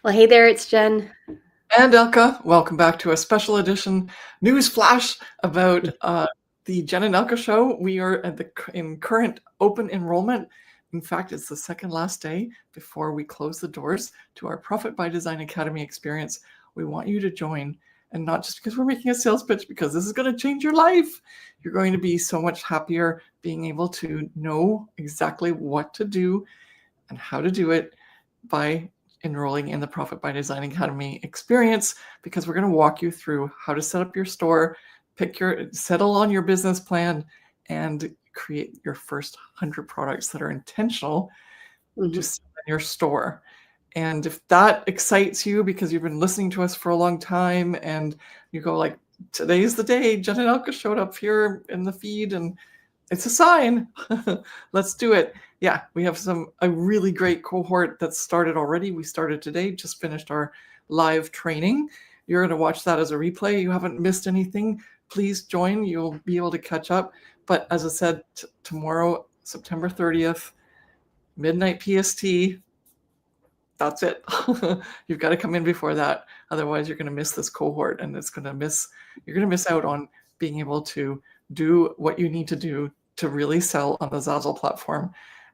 Well, hey there, it's Jen. And Elka, welcome back to a special edition news flash about the Jen and Elka show. We are in current open enrollment. In fact, it's the second last day before we close the doors to our Profit by Design Academy experience. We want you to join, and not just because we're making a sales pitch, because this is going to change your life. You're going to be so much happier being able to know exactly what to do and how to do it by enrolling in the Profit by Design Academy experience, because we're going to walk you through how to set up your store, settle on your business plan, and create your first 100 products that are intentional to sell in your store. And if that excites you because you've been listening to us for a long time and you go like, today's the day Jen and Elka showed up here in the feed and it's a sign. Let's do it. Yeah, we have a really great cohort that's started already. We started today, just finished our live training. You're going to watch that as a replay. You haven't missed anything. Please join. You'll be able to catch up. But as I said, tomorrow, September 30th, midnight PST, that's it. You've got to come in before that. Otherwise, you're going to miss this cohort and you're going to miss out on being able to do what you need to do to really sell on the Zazzle platform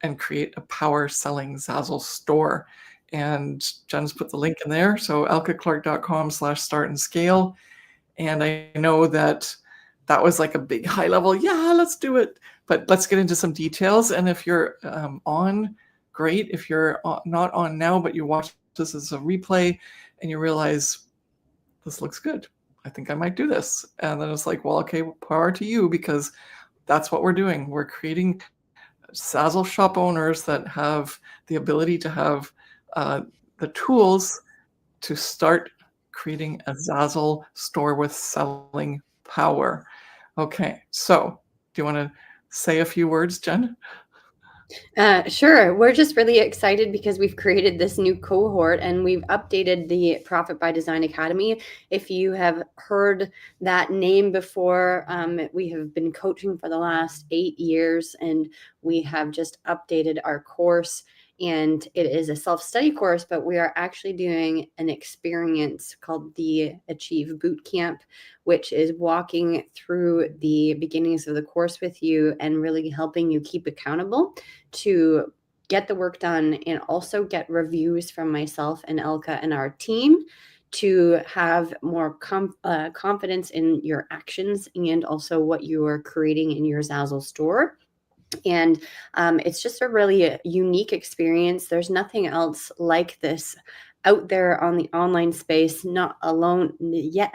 and create a power selling Zazzle store. And Jen's put the link in there. So elkaclark.com/start and scale. And I know that was like a big high level. Yeah, let's do it. But let's get into some details. And if you're on, great. If you're not on now, but you watch this as a replay and you realize this looks good, I think I might do this. And then it's like, well, okay, power to you, because that's what we're doing. We're creating Zazzle shop owners that have the ability to have the tools to start creating a Zazzle store with selling power. Okay, so do you want to say a few words, Jen? Sure. We're just really excited because we've created this new cohort and we've updated the Profit by Design Academy. If you have heard that name before, we have been coaching for the last 8 years and we have just updated our course. And it is a self-study course, but we are actually doing an experience called the Achieve Bootcamp, which is walking through the beginnings of the course with you and really helping you keep accountable to get the work done and also get reviews from myself and Elka and our team to have more confidence in your actions and also what you are creating in your Zazzle store. And it's just a really unique experience. There's nothing else like this out there on the online space, not alone yet.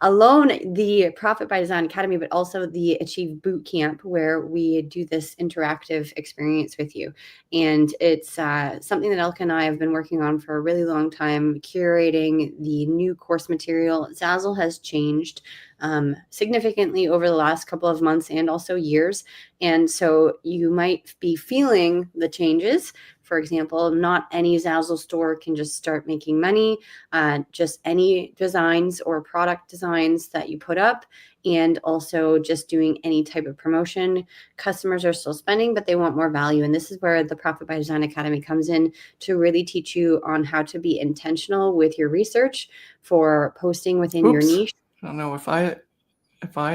Alone the Profit by Design Academy, but also the Achieve Bootcamp, where we do this interactive experience with you. And it's something that Elka and I have been working on for a really long time, curating the new course material. Zazzle has changed significantly over the last couple of months and also years. And so you might be feeling the changes. For example, not any Zazzle store can just start making money. Just any designs or product designs that you put up, and also just doing any type of promotion. Customers are still spending, but they want more value. And this is where the Profit by Design Academy comes in to really teach you on how to be intentional with your research for posting within your niche. I don't know if I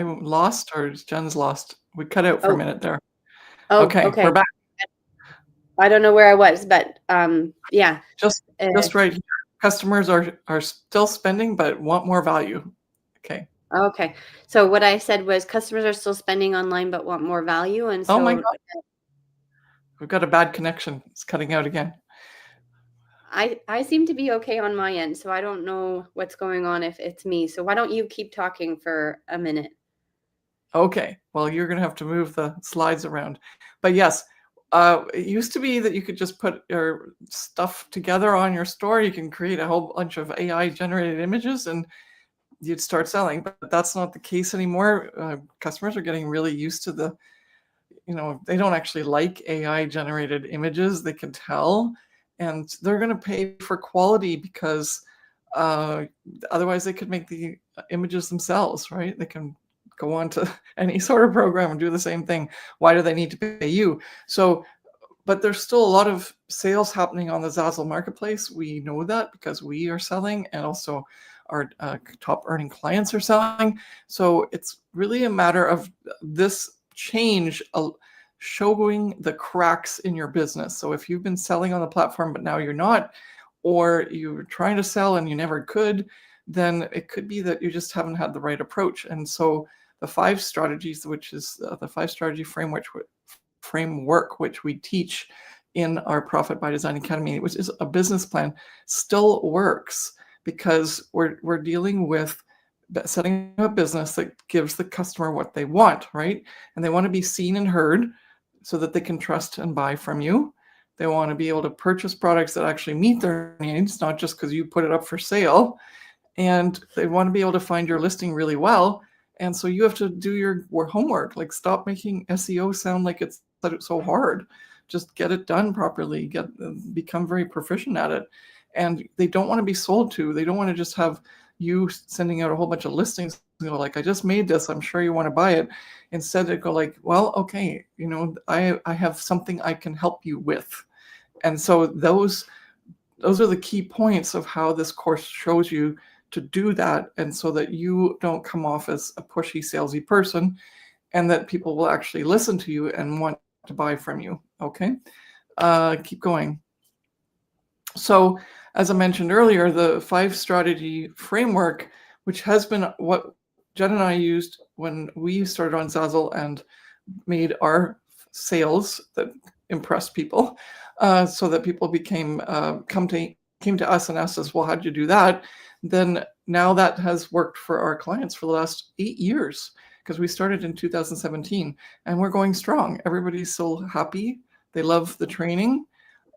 lost or Jen's lost. We cut out for a minute there. Okay, we're back. I don't know where I was, but yeah. Just right here. Customers are still spending, but want more value. Okay. Okay. So what I said was customers are still spending online, but want more value. And so, oh my God, we've got a bad connection. It's cutting out again. I seem to be okay on my end, so I don't know what's going on if it's me. So why don't you keep talking for a minute? Okay. Well, you're going to have to move the slides around. But yes, it used to be that you could just put your stuff together on your store. You can create a whole bunch of AI generated images and you'd start selling, but that's not the case anymore. Customers are getting really used to they don't actually like AI generated images. They can tell, and they're going to pay for quality because otherwise they could make the images themselves, right? They can go on to any sort of program and do the same thing. Why do they need to pay you? So but there's still a lot of sales happening on the Zazzle marketplace. We know that because we are selling, and also our top earning clients are selling. So it's really a matter of this change showing the cracks in your business. So if you've been selling on the platform, but now you're not, or you're trying to sell and you never could, then it could be that you just haven't had the right approach. And so the 5 strategies, which is the 5 strategy framework, which we teach in our Profit by Design Academy, which is a business plan, still works because we're dealing with setting up a business that gives the customer what they want, right? And they want to be seen and heard so that they can trust and buy from you. They want to be able to purchase products that actually meet their needs, not just because you put it up for sale. And they want to be able to find your listing really well. And so you have to do your homework. Like, stop making SEO sound like it's so hard. Just get it done properly. Become very proficient at it. And they don't want to be sold to. They don't want to just have you sending out a whole bunch of listings. Like, I just made this, I'm sure you want to buy it. Instead, they go like, well, okay, I have something I can help you with. And so those are the key points of how this course shows you to do that, and so that you don't come off as a pushy, salesy person, and that people will actually listen to you and want to buy from you. Okay, keep going. So, as I mentioned earlier, the 5 strategy framework, which has been what Jen and I used when we started on Zazzle and made our sales that impressed people, so that people came to us and asked us, well, how did you do that? Then now that has worked for our clients for the last 8 years, because we started in 2017 and we're going strong. Everybody's so happy. They love the training.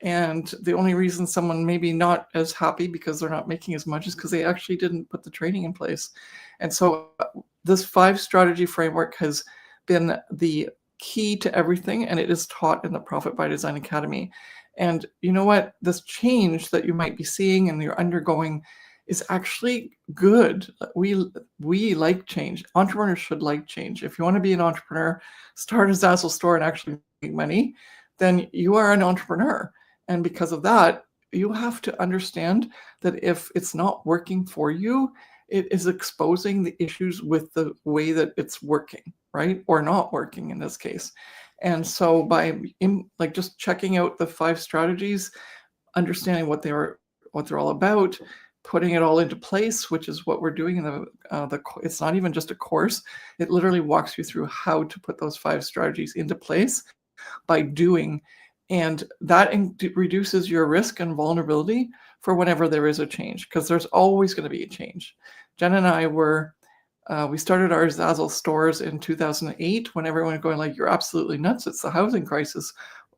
And the only reason someone maybe not as happy because they're not making as much is because they actually didn't put the training in place. And so this 5 strategy framework has been the key to everything, and it is taught in the Profit by Design Academy. And you know what? This change that you might be seeing and you're undergoing is actually good. We like change. Entrepreneurs should like change. If you want to be an entrepreneur, start a Zazzle store and actually make money, then you are an entrepreneur. And because of that, you have to understand that if it's not working for you, it is exposing the issues with the way that it's working, right? Or not working in this case. And so by just checking out the 5 strategies, understanding what they're all about, putting it all into place, which is what we're doing in the it's not even just a course. It literally walks you through how to put those 5 strategies into place by doing. And that reduces your risk and vulnerability for whenever there is a change, because there's always going to be a change. Jen and I we started our Zazzle stores in 2008 when everyone was going like, you're absolutely nuts. It's the housing crisis.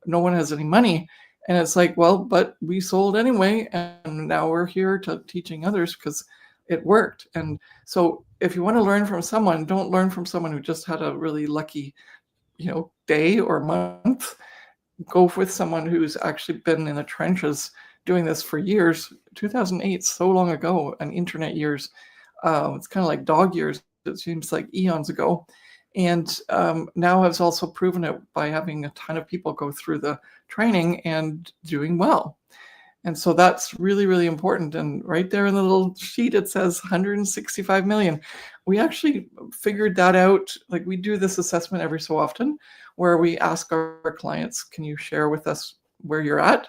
No one has any money. And it's like, well, but we sold anyway. And now we're here teaching others because it worked. And so if you want to learn from someone, don't learn from someone who just had a really lucky, day or month. Go with someone who's actually been in the trenches doing this for years. 2008, so long ago, and internet years. It's kind of like dog years. It seems like eons ago. And now has also proven it by having a ton of people go through the training and doing well. And so that's really, really important. And right there in the little sheet, it says 165 million. We actually figured that out. Like, we do this assessment every so often where we ask our clients, can you share with us where you're at?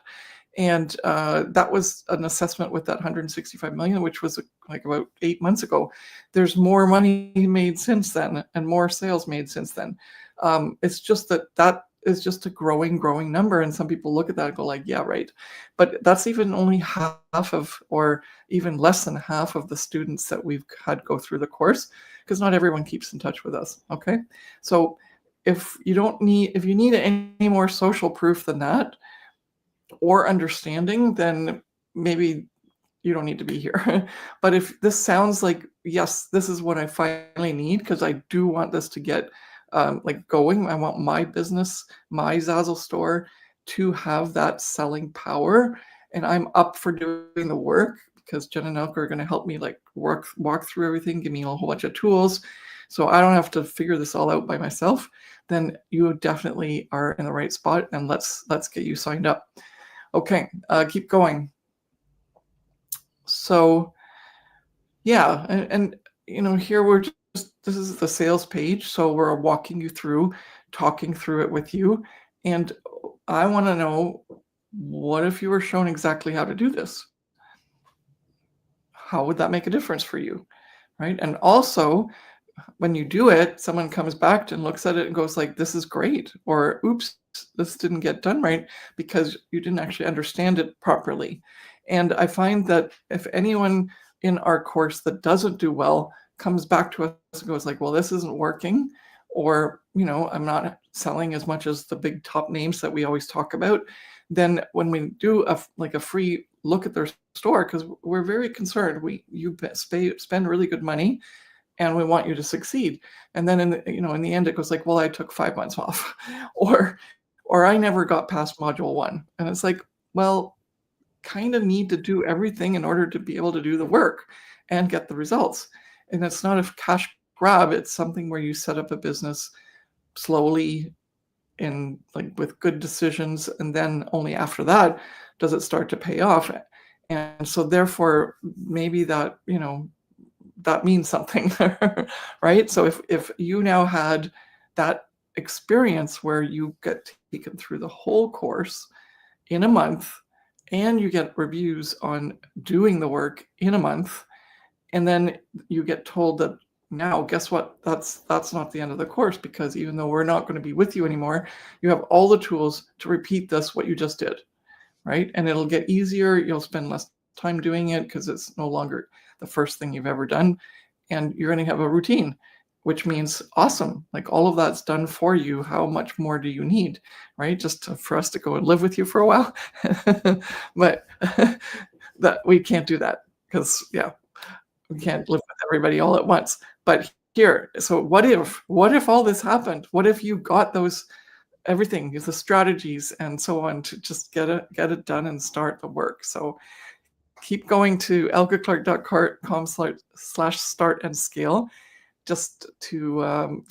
And that was an assessment with that 165 million, which was like about 8 months ago. There's more money made since then and more sales made since then. It's just that is just a growing number. And some people look at that and go like, yeah, right. But that's even only half of, or even less than half of the students that we've had go through the course, because not everyone keeps in touch with us. Okay. So if you need any more social proof than that, or understanding, then maybe you don't need to be here. But if this sounds like, yes, this is what I finally need, because I do want this to get going. I want my business, my Zazzle store, to have that selling power, and I'm up for doing the work, because Jen and Elke are going to help me walk through everything, give me a whole bunch of tools, so I don't have to figure this all out by myself, then you definitely are in the right spot, and let's get you signed up. Okay, keep going. So yeah, and here we're just, this is the sales page, so we're walking you through, talking through it with you, and I want to know, what if you were shown exactly how to do this? How would that make a difference for you, right? And also, when you do it, someone comes back and looks at it and goes like, this is great, or oops, this didn't get done right because you didn't actually understand it properly. And I find that if anyone in our course that doesn't do well comes back to us and goes like, well, this isn't working, or I'm not selling as much as the big top names that we always talk about, then when we do a free look at their store, because we're very concerned, you spend really good money and we want you to succeed. And then in the end, it goes like, well, I took 5 months off, or I never got past module 1. And it's like, well, kind of need to do everything in order to be able to do the work and get the results. And it's not a cash grab. It's something where you set up a business slowly and with good decisions. And then only after that does it start to pay off. And so therefore, maybe that, that means something, right? So if you now had that experience where you get taken through the whole course in a month, and you get reviews on doing the work in a month, and then you get told that, now guess what, that's not the end of the course, because even though we're not going to be with you anymore, you have all the tools to repeat what you just did, right? And it'll get easier. You'll spend less time doing it because it's no longer the first thing you've ever done, and you're going to have a routine, which means awesome, all of that's done for you. How much more do you need, right? Just for us to go and live with you for a while. But that we can't do that, because we can't live with everybody all at once. But here, so what if all this happened? What if you got everything, the strategies and so on, to just get it done and start the work? So keep going to elkaclark.com/start and scale. Just you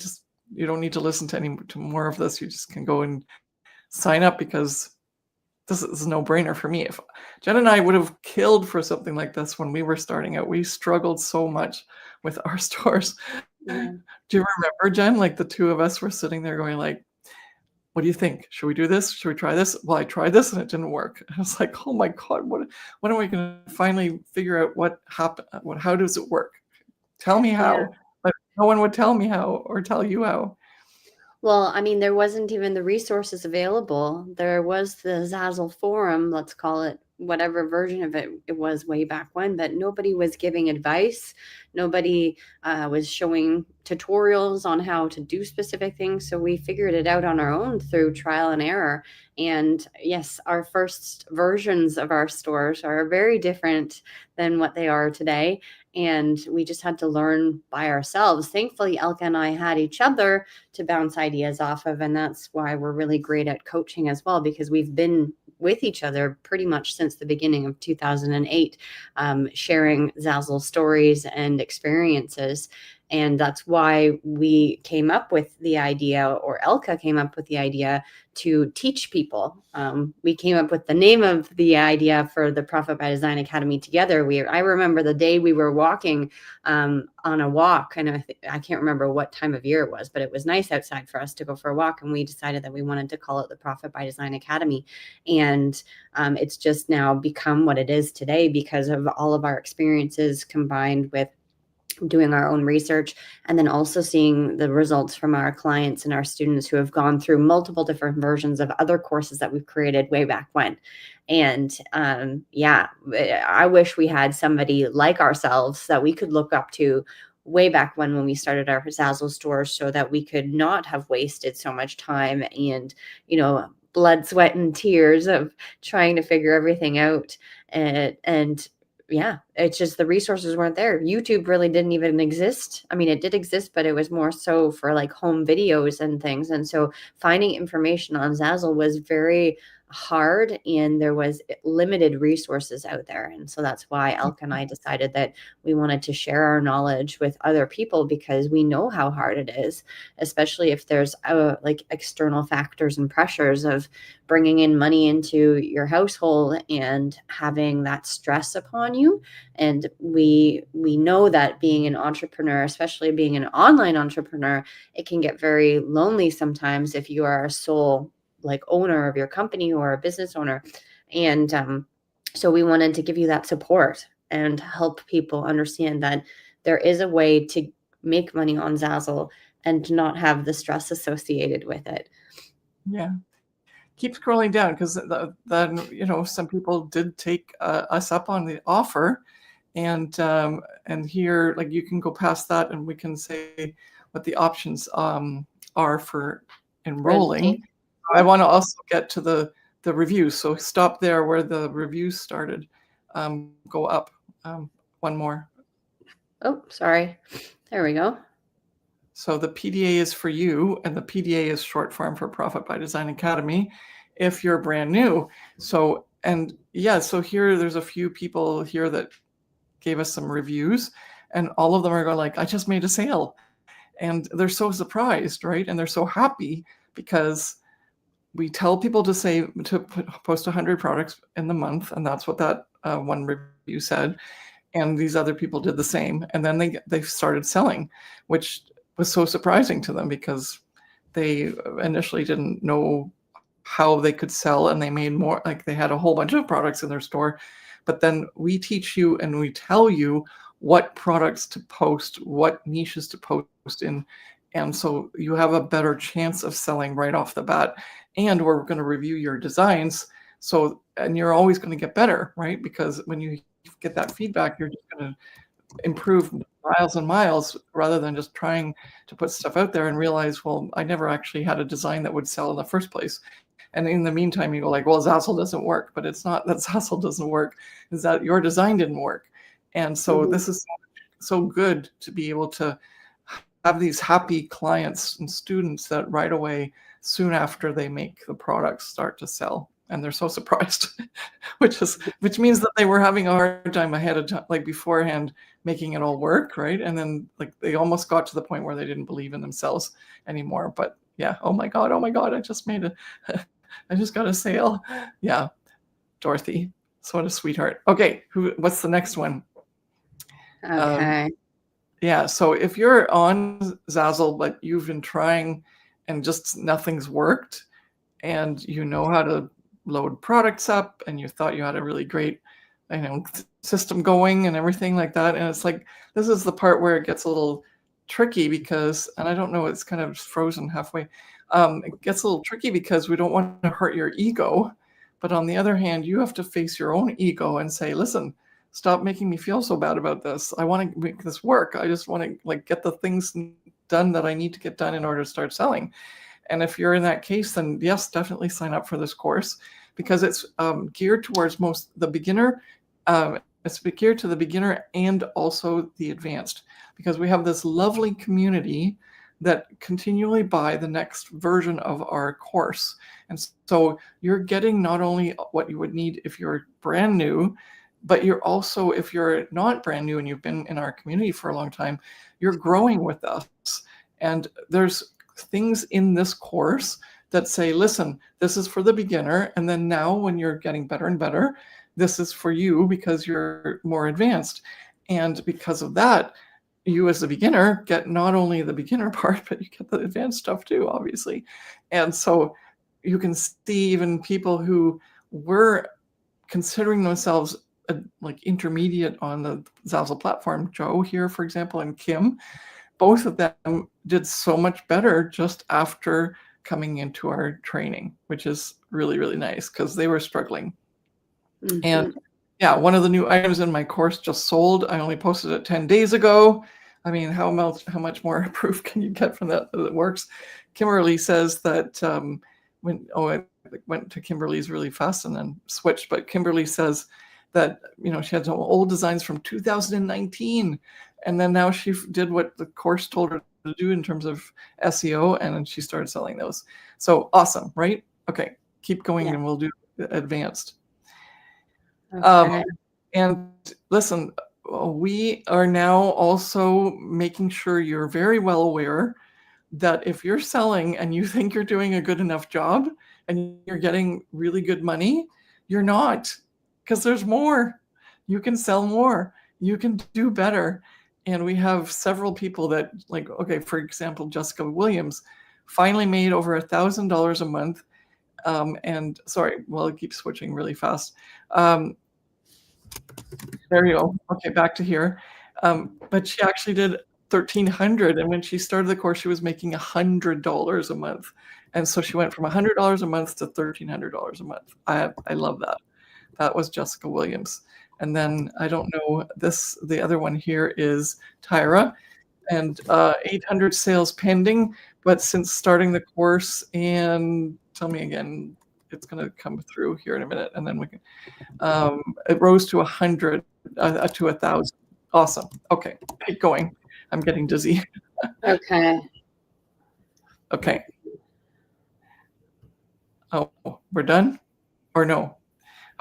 don't need to listen to more of this. You just can go and sign up, because this is a no-brainer for me. If Jen and I would have killed for something like this when we were starting out, we struggled so much with our stores. Yeah. Do you remember, Jen? The two of us were sitting there going like, what do you think? Should we do this? Should we try this? Well, I tried this and it didn't work. I was like, oh my God, when are we going to finally figure out what happened? How does it work? Tell me how. Yeah. But no one would tell me how, or tell you how. Well, I mean, there wasn't even the resources available. There was the Zazzle forum, let's call it, whatever version of it was way back when, but nobody was giving advice. Nobody was showing tutorials on how to do specific things. So we figured it out on our own through trial and error. And yes, our first versions of our stores are very different than what they are today. And we just had to learn by ourselves. Thankfully, Elka and I had each other to bounce ideas off of. And that's why we're really great at coaching as well, because we've been with each other pretty much since the beginning of 2008, sharing Zazzle stories and experiences. And that's why we came up with the idea, or Elka came up with the idea, to teach people. We came up with the name of the idea for the Profit by Design Academy together. I remember the day we were walking on a walk, and I can't remember what time of year it was, but it was nice outside for us to go for a walk, and we decided that we wanted to call it the Profit by Design Academy. And it's just now become what it is today because of all of our experiences combined with doing our own research, and then also seeing the results from our clients and our students who have gone through multiple different versions of other courses that we've created way back when. And I wish we had somebody like ourselves that we could look up to way back when we started our Zazzle stores, so that we could not have wasted so much time and, blood, sweat, and tears of trying to figure everything out. And yeah, it's just the resources weren't there. YouTube really didn't even exist. I mean, it did exist, but it was more so for home videos and things. And so finding information on Zazzle was very hard and there was limited resources out there. And so that's why Elke and I decided that we wanted to share our knowledge with other people, because we know how hard it is, especially if there's like external factors and pressures of bringing in money into your household and having that stress upon you. And we know that being an entrepreneur, especially being an online entrepreneur, it can get very lonely sometimes if you are a sole like owner of your company or a business owner. And so we wanted to give you that support and help people understand that there is a way to make money on Zazzle and to not have the stress associated with it. Yeah. Keep scrolling down, because then, you know, some people did take us up on the offer, and here, like, you can go past that and we can say what the options are for enrolling. I want to also get to the reviews, so stop there where the reviews started. Go up one more. Oh, sorry. There we go. So the PDA is for you, and the PDA is short form for Profit by Design Academy if you're brand new. So, and yeah, so here there's a few people here that gave us some reviews, and all of them are going like, I just made a sale. And they're so surprised, right? And they're so happy because we tell people to post 100 products in the month, and that's what that one review said. And these other people did the same, and then they started selling, which was so surprising to them because they initially didn't know how they could sell, and they made more, like they had a whole bunch of products in their store. But then we teach you and we tell you what products to post, what niches to post in, and so you have a better chance of selling right off the bat. And we're going to review your designs, so, and you're always going to get better, right? Because when you get that feedback, you're just going to improve miles and miles, rather than just trying to put stuff out there and realize, well, I never actually had a design that would sell in the first place. And in the meantime, you go like, well, Zazzle doesn't work. But it's not that Zazzle doesn't work, is that your design didn't work. And so this is so good to be able to have these happy clients and students that right away, soon after they make the products, start to sell. And they're so surprised, which means that they were having a hard time ahead of time, like beforehand, making it all work, right? And then like they almost got to the point where they didn't believe in themselves anymore. But yeah, oh my God, I just I just got a sale. Yeah, Dorothy, so what a sweetheart. Okay, what's the next one? Okay. Yeah, so if you're on Zazzle, but you've been trying and just nothing's worked, and you know how to load products up, and you thought you had a really great, system going and everything like that, and it's like, this is the part where it gets a little tricky because, and I don't know, it's kind of frozen halfway. It gets a little tricky because we don't want to hurt your ego, but on the other hand, you have to face your own ego and say, listen, stop making me feel so bad about this. I want to make this work. I just want to get the things done that I need to get done in order to start selling. And if you're in that case, then yes, definitely sign up for this course, because it's geared towards the beginner. It's geared to the beginner and also the advanced, because we have this lovely community that continually buy the next version of our course. And so you're getting not only what you would need if you're brand new, but you're also, if you're not brand new and you've been in our community for a long time, you're growing with us. And there's things in this course that say, listen, this is for the beginner. And then now when you're getting better and better, this is for you because you're more advanced. And because of that, you as a beginner get not only the beginner part, but you get the advanced stuff too, obviously. And so you can see even people who were considering themselves like intermediate on the Zazzle platform, Joe here, for example, and Kim, both of them did so much better just after coming into our training, which is really, really nice because they were struggling. And yeah, one of the new items in my course just sold. I only posted it 10 days ago. I mean, how much more proof can you get from that it works? Kimberly says that it went to Kimberly's really fast and then switched, but Kimberly says that, she had some old designs from 2019, and then now she did what the course told her to do in terms of SEO, and then she started selling those. So awesome, right? Okay, keep going, and we'll do advanced. Okay. And listen, we are now also making sure you're very well aware that if you're selling and you think you're doing a good enough job and you're getting really good money, you're not, because there's more. You can sell more. You can do better. And we have several people that, like, okay, for example, Jessica Williams finally made over $1,000 a month. And sorry, well, it keeps switching really fast. There you go. Okay, back to here. But she actually did 1,300, and when she started the course, she was making $100 a month, and so she went from $100 a month to $1,300 a month. I love that. That was Jessica Williams, and then I don't know this. The other one here is Tyra, and 800 sales pending. But since starting the course, and tell me again, it's going to come through here in a minute, and then we can. It rose to 100 to 1,000. Awesome. Okay, keep going. I'm getting dizzy. Okay. Okay. Oh, we're done? Or no?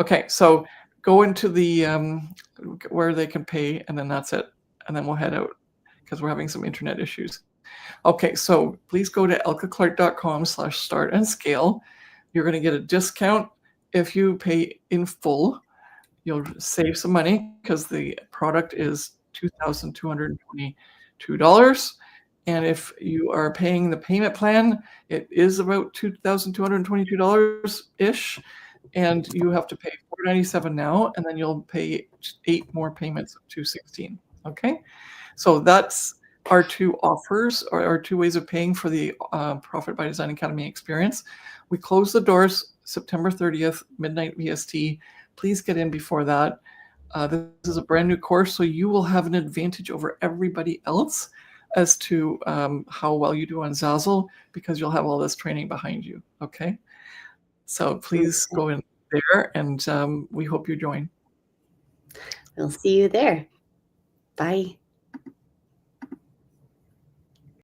Okay, so go into the where they can pay, and then that's it. And then we'll head out because we're having some internet issues. Okay, so please go to elkaclark.com/start and scale. You're going to get a discount if you pay in full. You'll save some money because the product is $2,222. And if you are paying the payment plan, it is about $2,222-ish. And you have to pay $497 now, and then you'll pay 8 more payments of $216. Okay? So that's our 2 offers, or our 2 ways of paying for the Profit by Design Academy experience. We close the doors September 30th, midnight VST. Please get in before that. This is a brand new course, so you will have an advantage over everybody else as to how well you do on Zazzle, because you'll have all this training behind you. Okay? So please go in there, and we hope you join. We'll see you there. Bye.